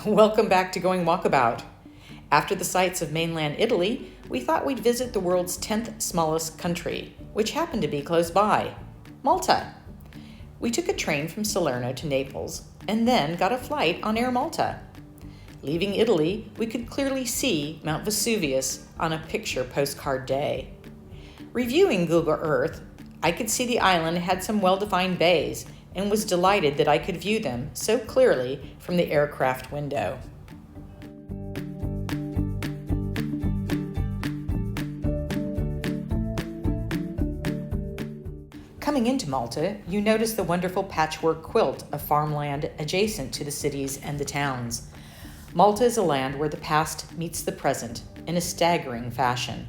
Welcome back to Going Walkabout. After the sights of mainland Italy, we thought we'd visit the world's 10th smallest country, which happened to be close by, Malta. We took a train from Salerno to Naples and then got a flight on Air Malta. Leaving Italy, we could clearly see Mount Vesuvius on a picture postcard day. Reviewing Google Earth, I could see the island had some well-defined bays and was delighted that I could view them so clearly from the aircraft window. Coming into Malta, you notice the wonderful patchwork quilt of farmland adjacent to the cities and the towns. Malta is a land where the past meets the present in a staggering fashion.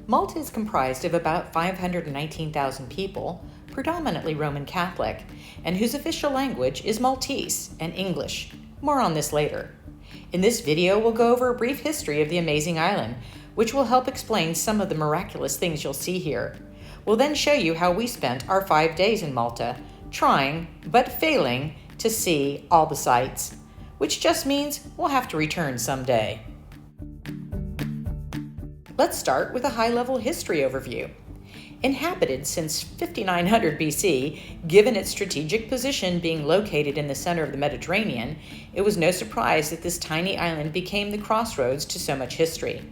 Malta is comprised of about 519,000 people, predominantly Roman Catholic, and whose official language is Maltese and English. More on this later. In this video, we'll go over a brief history of the amazing island, which will help explain some of the miraculous things you'll see here. We'll then show you how we spent our 5 days in Malta, trying, but failing, to see all the sights, which just means we'll have to return someday. Let's start with a high-level history overview. Inhabited since 5900 BC, given its strategic position being located in the center of the Mediterranean, it was no surprise that this tiny island became the crossroads to so much history.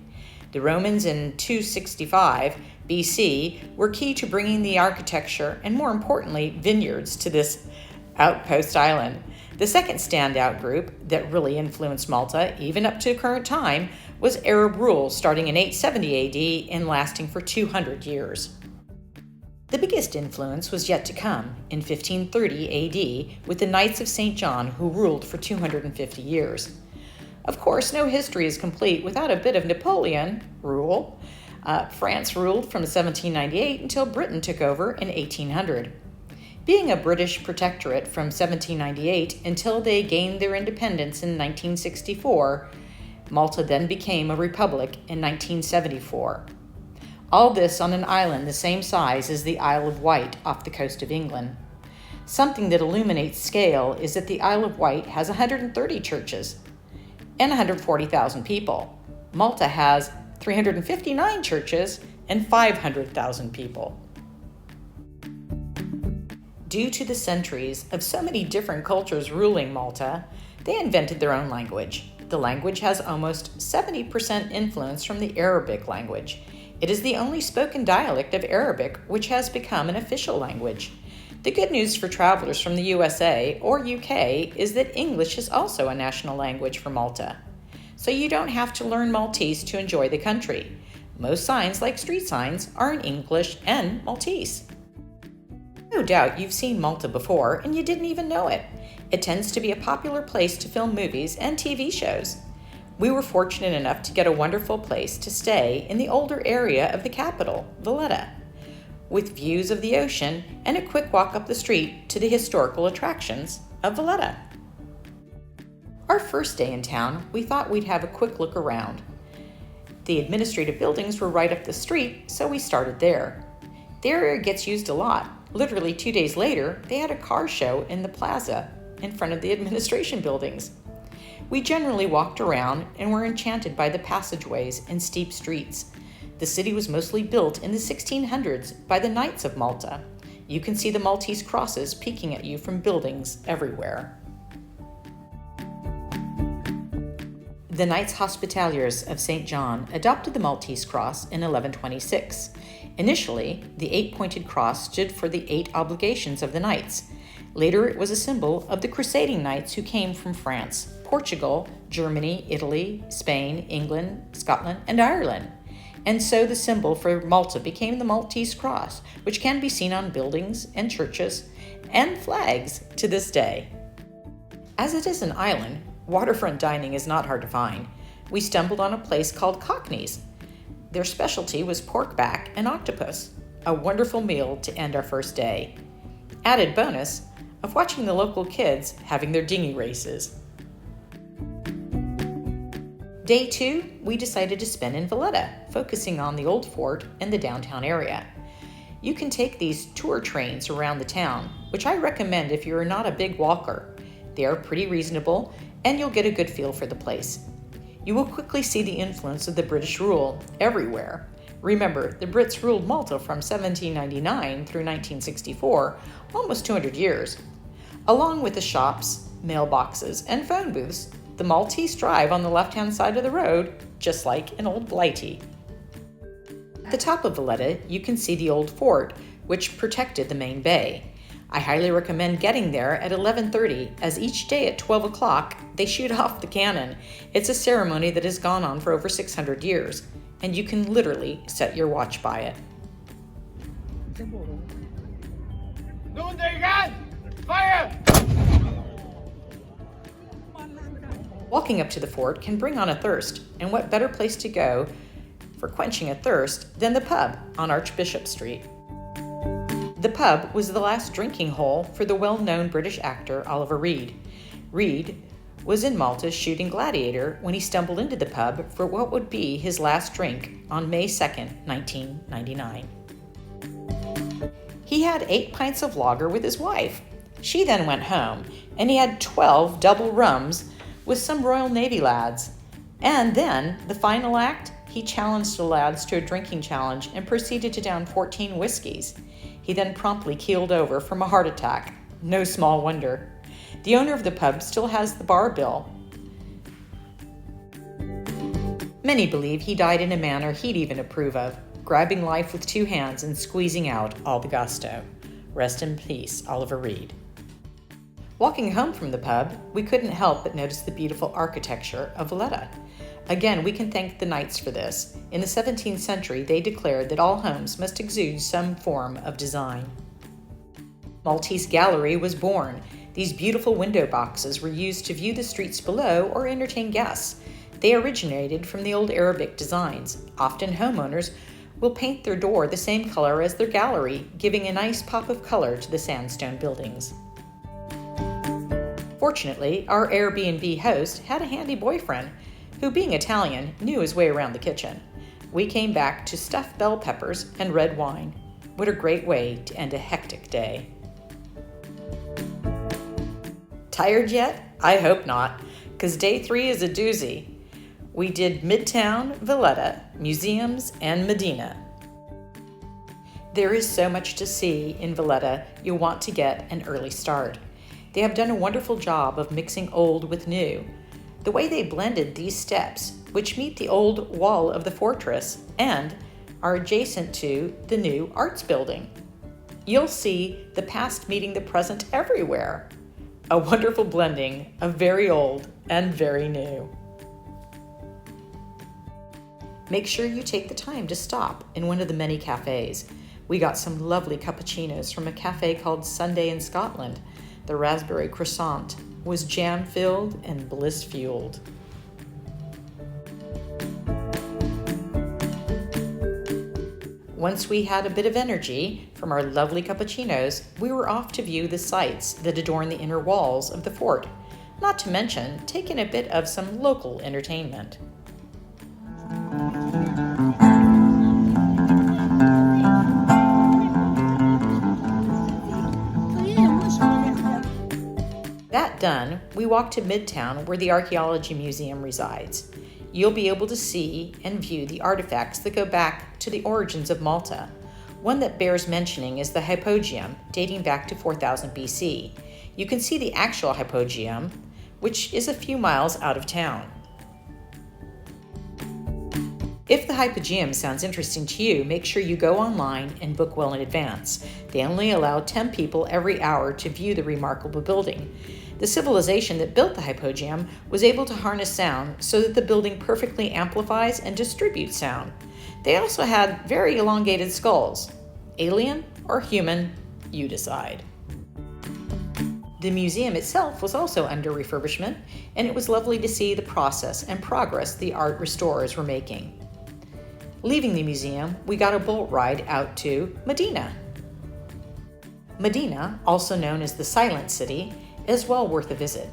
The Romans in 265 BC were key to bringing the architecture and, more importantly, vineyards to this outpost island. The second standout group that really influenced Malta, even up to current time, was Arab rule starting in 870 AD and lasting for 200 years. The biggest influence was yet to come in 1530 AD with the Knights of St. John, who ruled for 250 years. Of course, no history is complete without a bit of Napoleon rule. France ruled from 1798 until Britain took over in 1800. Being a British protectorate from 1798 until they gained their independence in 1964, Malta then became a republic in 1974. All this on an island the same size as the Isle of Wight off the coast of England. Something that illuminates scale is that the Isle of Wight has 130 churches and 140,000 people. Malta has 359 churches and 500,000 people. Due to the centuries of so many different cultures ruling Malta, they invented their own language. The language has almost 70% influence from the Arabic language. It is the only spoken dialect of Arabic which has become an official language. The good news for travelers from the USA or UK is that English is also a national language for Malta. So you don't have to learn Maltese to enjoy the country. Most signs, like street signs, are in English and Maltese. No doubt you've seen Malta before and you didn't even know it. It tends to be a popular place to film movies and TV shows. We were fortunate enough to get a wonderful place to stay in the older area of the capital, Valletta, with views of the ocean and a quick walk up the street to the historical attractions of Valletta. Our first day in town, we thought we'd have a quick look around. The administrative buildings were right up the street, so we started there. The area gets used a lot. Literally 2 days later, they had a car show in the plaza in front of the administration buildings. We generally walked around and were enchanted by the passageways and steep streets. The city was mostly built in the 1600s by the Knights of Malta. You can see the Maltese crosses peeking at you from buildings everywhere. The Knights Hospitaliers of St. John adopted the Maltese cross in 1126. Initially, the 8-pointed cross stood for the 8 obligations of the knights. Later, it was a symbol of the crusading knights who came from France, Portugal, Germany, Italy, Spain, England, Scotland, and Ireland. And so the symbol for Malta became the Maltese cross, which can be seen on buildings and churches and flags to this day. As it is an island, waterfront dining is not hard to find. We stumbled on a place called Cockney's. Their specialty was pork back and octopus, a wonderful meal to end our first day. Added bonus of watching the local kids having their dinghy races. Day 2, we decided to spend in Valletta, focusing on the old fort and the downtown area. You can take these tour trains around the town, which I recommend if you're not a big walker. They are pretty reasonable, and you'll get a good feel for the place. You will quickly see the influence of the British rule everywhere. Remember, the Brits ruled Malta from 1799 through 1964, almost 200 years. Along with the shops, mailboxes, and phone booths, the Maltese drive on the left-hand side of the road, just like in Old Blighty. At the top of Valletta, you can see the old fort, which protected the main bay. I highly recommend getting there at 11:30, as each day at 12 o'clock, they shoot off the cannon. It's a ceremony that has gone on for over 600 years, and you can literally set your watch by it. Fire! Walking up to the fort can bring on a thirst, and what better place to go for quenching a thirst than the pub on Archbishop Street. The pub was the last drinking hole for the well-known British actor Oliver Reed. Reed was in Malta shooting Gladiator when he stumbled into the pub for what would be his last drink on May 2nd, 1999. He had 8 pints of lager with his wife. She then went home, and he had 12 double rums with some Royal Navy lads. And then, the final act, he challenged the lads to a drinking challenge and proceeded to down 14 whiskeys. He then promptly keeled over from a heart attack. No small wonder. The owner of the pub still has the bar bill. Many believe he died in a manner he'd even approve of, grabbing life with 2 hands and squeezing out all the gusto. Rest in peace, Oliver Reed. Walking home from the pub, we couldn't help but notice the beautiful architecture of Valletta. Again, we can thank the knights for this. In the 17th century, they declared that all homes must exude some form of design. Maltese Gallery was born. These beautiful window boxes were used to view the streets below or entertain guests. They originated from the old Arabic designs. Often homeowners will paint their door the same color as their gallery, giving a nice pop of color to the sandstone buildings. Fortunately, our Airbnb host had a handy boyfriend who, being Italian, knew his way around the kitchen. We came back to stuffed bell peppers and red wine. What a great way to end a hectic day. Tired yet? I hope not, because day 3 is a doozy. We did Midtown, Valletta, museums, and Medina. There is so much to see in Valletta, you'll want to get an early start. They have done a wonderful job of mixing old with new. The way they blended these steps, which meet the old wall of the fortress and are adjacent to the new arts building. You'll see the past meeting the present everywhere. A wonderful blending of very old and very new. Make sure you take the time to stop in one of the many cafes. We got some lovely cappuccinos from a cafe called Sunday in Scotland. The raspberry croissant was jam-filled and bliss-fueled. Once we had a bit of energy from our lovely cappuccinos, we were off to view the sights that adorn the inner walls of the fort, not to mention taking a bit of some local entertainment. That done, we walked to Midtown where the Archaeology Museum resides. You'll be able to see and view the artifacts that go back to the origins of Malta. One that bears mentioning is the hypogeum, dating back to 4000 BC. You can see the actual hypogeum, which is a few miles out of town. If the hypogeum sounds interesting to you, make sure you go online and book well in advance. They only allow 10 people every hour to view the remarkable building. The civilization that built the hypogeum was able to harness sound so that the building perfectly amplifies and distributes sound. They also had very elongated skulls. Alien or human, you decide. The museum itself was also under refurbishment, and it was lovely to see the process and progress the art restorers were making. Leaving the museum, we got a boat ride out to Medina. Medina, also known as the Silent City, is well worth a visit.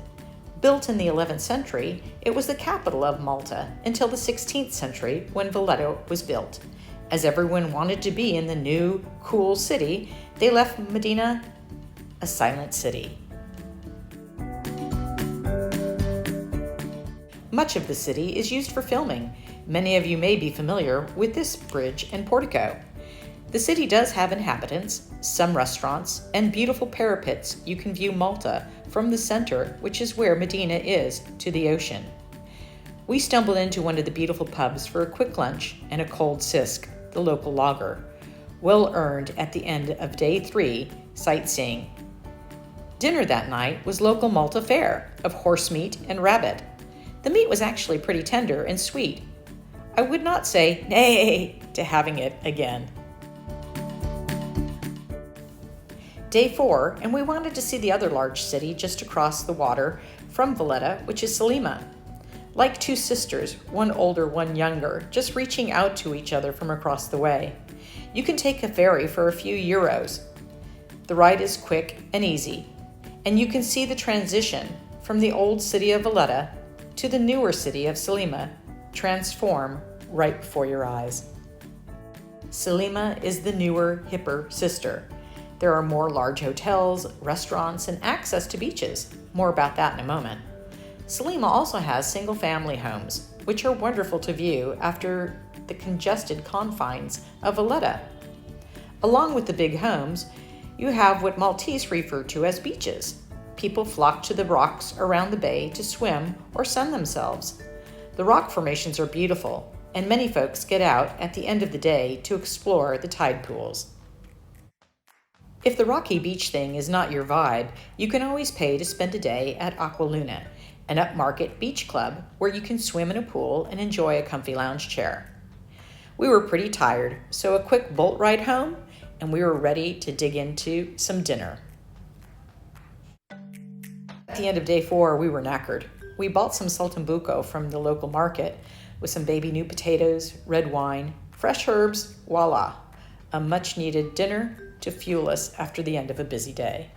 Built in the 11th century, it was the capital of Malta until the 16th century when Valletta was built. As everyone wanted to be in the new, cool city, they left Medina a silent city. Much of the city is used for filming. Many of you may be familiar with this bridge and portico. The city does have inhabitants, some restaurants, and beautiful parapets. You can view Malta from the center, which is where Medina is, to the ocean. We stumbled into one of the beautiful pubs for a quick lunch and a cold sisk, the local lager, well earned at the end of day 3 sightseeing. Dinner that night was local Malta fare of horse meat and rabbit. The meat was actually pretty tender and sweet. I would not say nay to having it again. Day 4, and we wanted to see the other large city just across the water from Valletta, which is Sliema. Like two sisters, one older, one younger, just reaching out to each other from across the way. You can take a ferry for a few euros. The ride is quick and easy, and you can see the transition from the old city of Valletta to the newer city of Sliema transform right before your eyes. Sliema is the newer, hipper sister. There are more large hotels, restaurants, and access to beaches. More about that in a moment. Sliema also has single-family homes, which are wonderful to view after the congested confines of Valletta. Along with the big homes, you have what Maltese refer to as beaches. People flock to the rocks around the bay to swim or sun themselves. The rock formations are beautiful, and many folks get out at the end of the day to explore the tide pools. If the rocky beach thing is not your vibe, you can always pay to spend a day at Aqua Luna, an upmarket beach club where you can swim in a pool and enjoy a comfy lounge chair. We were pretty tired, so a quick boat ride home, and we were ready to dig into some dinner. At the end of day 4, we were knackered. We bought some saltimbocco from the local market with some baby new potatoes, red wine, fresh herbs, voila, a much-needed dinner to fuel us after the end of a busy day.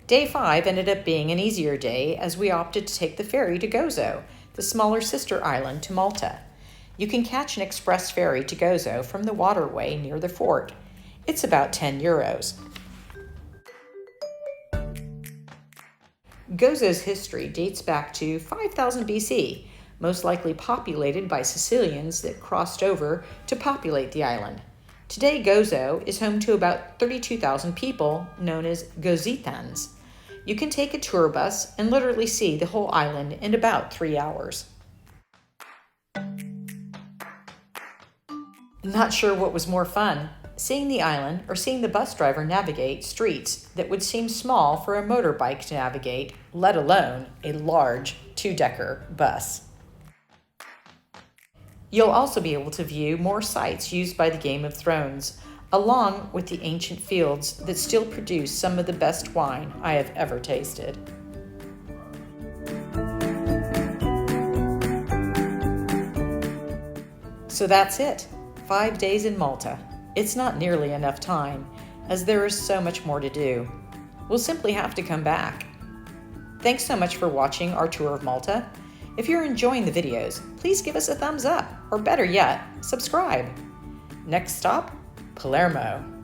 Day 5 ended up being an easier day as we opted to take the ferry to Gozo, the smaller sister island to Malta. You can catch an express ferry to Gozo from the waterway near the fort. It's about 10 euros. Gozo's history dates back to 5000 BC, most likely populated by Sicilians that crossed over to populate the island. Today, Gozo is home to about 32,000 people, known as Gozitans. You can take a tour bus and literally see the whole island in about 3 hours. Not sure what was more fun, seeing the island or seeing the bus driver navigate streets that would seem small for a motorbike to navigate, let alone a large 2-decker bus. You'll also be able to view more sites used by the Game of Thrones, along with the ancient fields that still produce some of the best wine I have ever tasted. So that's it. 5 days in Malta. It's not nearly enough time, as there is so much more to do. We'll simply have to come back. Thanks so much for watching our tour of Malta. If you're enjoying the videos, please give us a thumbs up, or better yet, subscribe. Next stop, Palermo.